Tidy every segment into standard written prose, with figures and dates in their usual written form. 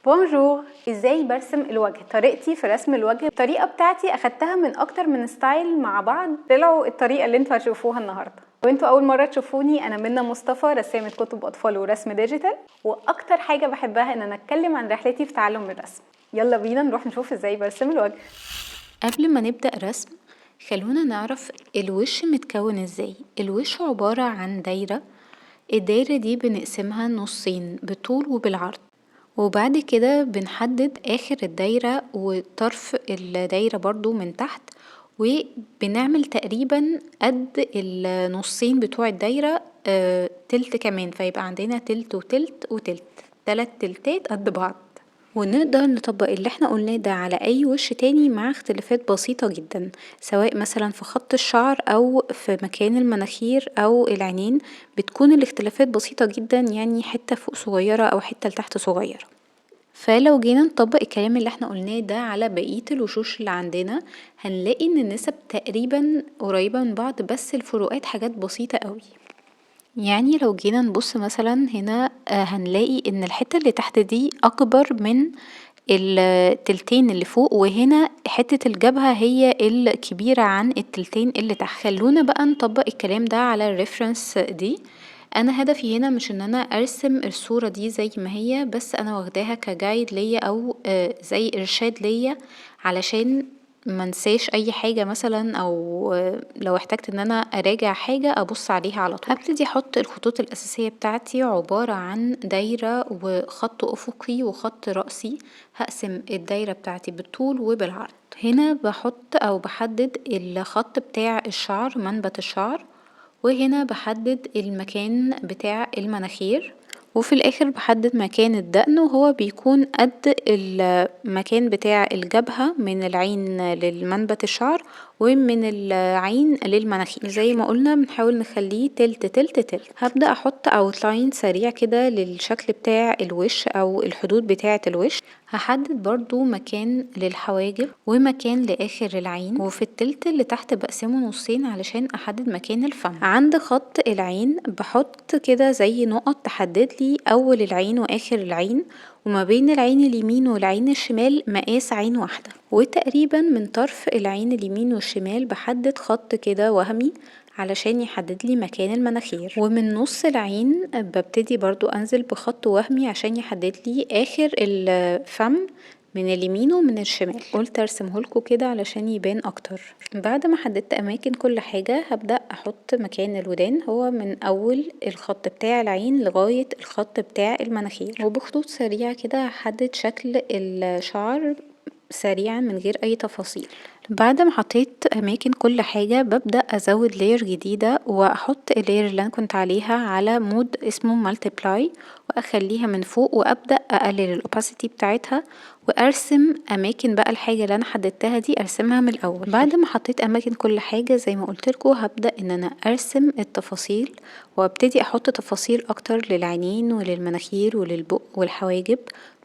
بونجور. ازاي برسم الوجه؟ طريقتي في رسم الوجه، الطريقه بتاعتي اخدتها من اكتر من ستايل مع بعض، طلعوا الطريقه اللي انتوا هتشوفوها النهارده. وانتوا اول مره تشوفوني، انا منى مصطفى، رسامه كتب اطفال ورسم ديجيتال، واكتر حاجه بحبها ان انا اتكلم عن رحلتي في تعلم الرسم. يلا بينا نروح نشوف ازاي برسم الوجه. قبل ما نبدأ رسم خلونا نعرف الوش متكون ازاي. الوش عبارة عن دايرة، الدايرة دي بنقسمها نصين بالطول وبالعرض، وبعد كده بنحدد آخر الدايرة وطرف الدايرة برضو من تحت، وبنعمل تقريبا قد النصين بتوع الدايرة تلت كمان، فيبقى عندنا تلت وتلت وتلت، 3 تلتات قد بعض. ونقدر نطبق اللي احنا قلناه ده على اي وش تاني مع اختلافات بسيطة جدا، سواء مثلا في خط الشعر او في مكان المناخير او العينين، بتكون الاختلافات بسيطة جدا، يعني حتة فوق صغيرة او حتة لتحت صغيرة. فلو جينا نطبق الكلام اللي احنا قلناه ده على بقية الوشوش اللي عندنا، هنلاقي ان النسب تقريبا قريبة من بعض، بس الفروقات حاجات بسيطة قوي. يعني لو جينا نبص مثلا هنا هنلاقي ان الحتة اللي تحت دي اكبر من التلتين اللي فوق، وهنا حتة الجبهة هي الكبيرة عن التلتين اللي تحت. خلونا بقى نطبق الكلام ده على الريفرنس دي. انا هدفي هنا مش ان انا ارسم الصورة دي زي ما هي، بس انا واخداها كجايد ليا او زي ارشاد ليا، علشان منساش اي حاجة مثلا، او لو احتجت ان انا اراجع حاجة ابص عليها على طول. هبتدي احط الخطوط الاساسية بتاعتي، عبارة عن دايرة وخط افقي وخط رأسي. هقسم الدايرة بتاعتي بالطول وبالعرض. هنا بحط او بحدد الخط بتاع الشعر، منبت الشعر، وهنا بحدد المكان بتاع المناخير، وفي الاخر بحدد مكان الدقن، وهو بيكون قد المكان بتاع الجبهة من العين للمنبت الشعر ومن العين للمناخير. زي ما قلنا بنحاول نخليه تلت تلت تلت. هبدأ احط اوتلاين سريع كده للشكل بتاع الوش او الحدود بتاعة الوش. هحدد برضو مكان للحواجب ومكان لآخر العين، وفي التلت اللي تحت بقسمه نصين علشان احدد مكان الفم. عند خط العين بحط كده زي نقط تحدد لي اول العين واخر العين، وما بين العين اليمين والعين الشمال مقاس عين واحدة، وتقريبا من طرف العين اليمين والشمال بحدد خط كده وهمي علشان يحدد لي مكان المناخير، ومن نص العين ببتدي برضو انزل بخط وهمي عشان يحدد لي اخر الفم من اليمين ومن الشمال. قلت ارسمه لكم كده علشان يبان اكتر. بعد ما حددت اماكن كل حاجة هبدأ احط مكان الودان، هو من اول الخط بتاع العين لغاية الخط بتاع المناخير، وبخطوط سريعة كده هحدد شكل الشعر سريعا من غير اي تفاصيل. بعد ما حطيت اماكن كل حاجة ببدأ ازود لاير جديدة، واحط اللاير اللي انا كنت عليها على مود اسمه مالتيبلاي، واخليها من فوق، وابدأ اقلل الاوباسيتي بتاعتها، وارسم اماكن بقى الحاجة اللي انا حددتها دي ارسمها من الاول. بعد ما حطيت اماكن كل حاجة زي ما قلتلكوا هبدأ ان انا ارسم التفاصيل، وابتدي احط تفاصيل اكتر للعينين وللمناخير وللبق والحواجب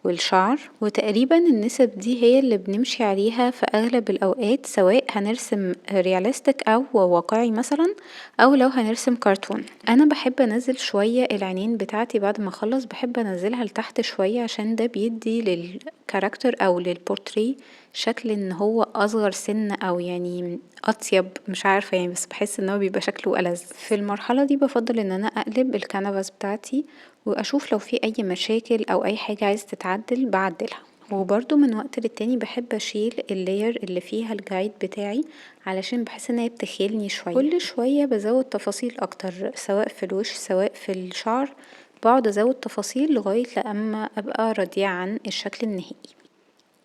والشعر. وتقريبا النسب دي هي اللي بنمشي عليها في اغلب الاوقات، سواء هنرسم رياليستيك او واقعي مثلا، او لو هنرسم كرتون. انا بحب انزل شوية العينين بتاعتي بعد ما اخلص، بحب انزلها لتحت شوية عشان ده بيدي للكاركتر او للبورتري شكل ان هو اصغر سن، او يعني اطيب، مش عارفة يعني، بس بحس ان هو بيبقى شكله ألذ. في المرحلة دي بفضل ان انا اقلب الكانفاس بتاعتي واشوف لو في اي مشاكل او اي حاجة عايزة تتعدل بعدلها. وبرضو من وقت للتاني بحب اشيل اللاير اللي فيها الجايد بتاعي، علشان بحس ان هي بتخيلني شوية. كل شوية بزود تفاصيل اكتر، سواء في الوش سواء في الشعر، بقعد ازود تفاصيل لغاية لما ابقى راضية عن الشكل النهائي.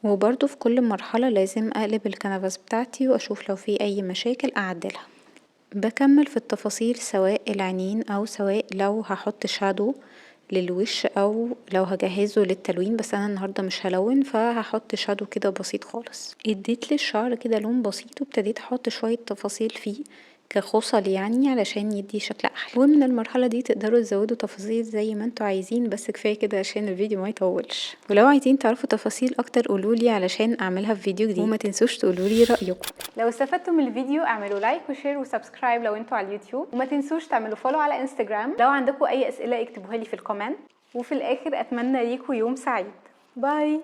وبرضو في كل مرحلة لازم اقلب الكنفاس بتاعتي واشوف لو في اي مشاكل اعدلها. بكمل في التفاصيل سواء العينين او سواء لو هحط شادو للوش او لو هجهزه للتلوين، بس انا النهاردة مش هلون فهحط شادو كده بسيط خالص. اديت للشعر كده لون بسيط، وابتديت احط شوية تفاصيل فيه كخصل يعني علشان يدي شكل احلى. ومن المرحلة دي تقدروا تزودوا تفاصيل زي ما انتوا عايزين، بس كفاية كده عشان الفيديو ما يطولش. ولو عايزين تعرفوا تفاصيل اكتر قولولي علشان اعملها في فيديو جديد، وما تنسوش تقولولي رأيكم. لو استفدتوا من الفيديو اعملوا لايك وشير وسبسكرايب لو انتوا على اليوتيوب، وما تنسوش تعملوا فولو على انستجرام. لو عندكم اي اسئله اكتبوها لي في الكومنت. وفي الاخر اتمنى ليكم يوم سعيد. باي.